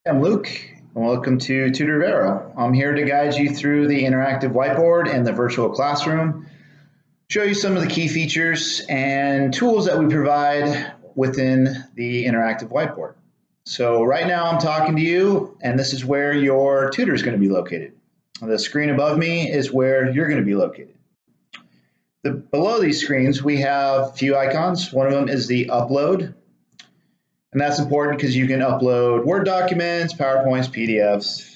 I'm Luke, and welcome to Tutor Vero. I'm here to guide you through the interactive whiteboard and the virtual classroom, show you some of the key features and tools that we provide within the interactive whiteboard. So right now I'm talking to you, and this is where your tutor is going to be located. The screen above me is where you're going to be located. Below these screens, we have a few icons. One of them is the upload. And that's important because you can upload Word documents, PowerPoints, PDFs.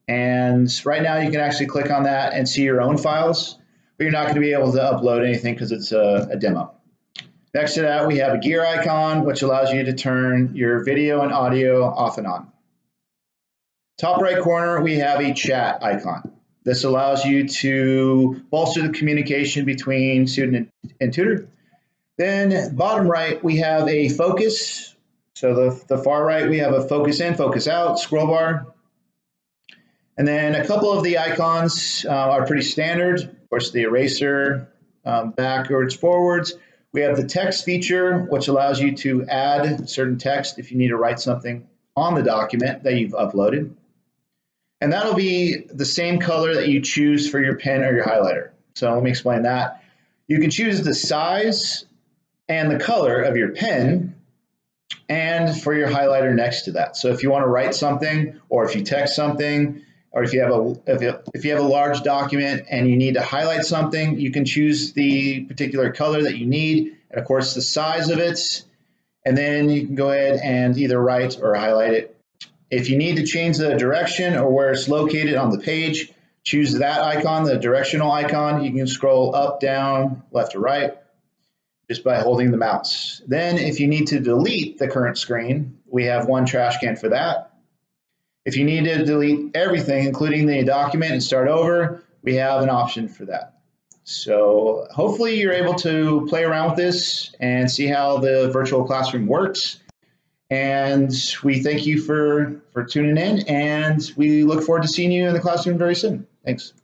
And right now you can actually click on that and see your own files, but you're not going to be able to upload anything because it's a demo. Next to that, we have a gear icon, which allows you to turn your video and audio off and on. Top right corner, we have a chat icon. This allows you to bolster the communication between student and tutor. Then bottom right, we have a focus. So the far right, we have a focus in, focus out, scroll bar. And then a couple of the icons are pretty standard. Of course, the eraser, backwards, forwards. We have the text feature, which allows you to add certain text if you need to write something on the document that you've uploaded. And that'll be the same color that you choose for your pen or your highlighter. So let me explain that. You can choose the size and the color of your pen and for your highlighter next to that. So if you want to write something, or if you text something, or if you have a large document and you need to highlight something, you can choose the particular color that you need, and of course the size of it, and then you can go ahead and either write or highlight it. If you need to change the direction or where it's located on the page, choose that icon, the directional icon. You can scroll up, down, left or right, just by holding the mouse. Then if you need to delete the current screen, we have one trash can for that. If you need to delete everything, including the document, and start over, we have an option for that. So hopefully you're able to play around with this and see how the virtual classroom works. And we thank you for tuning in, and we look forward to seeing you in the classroom very soon. Thanks.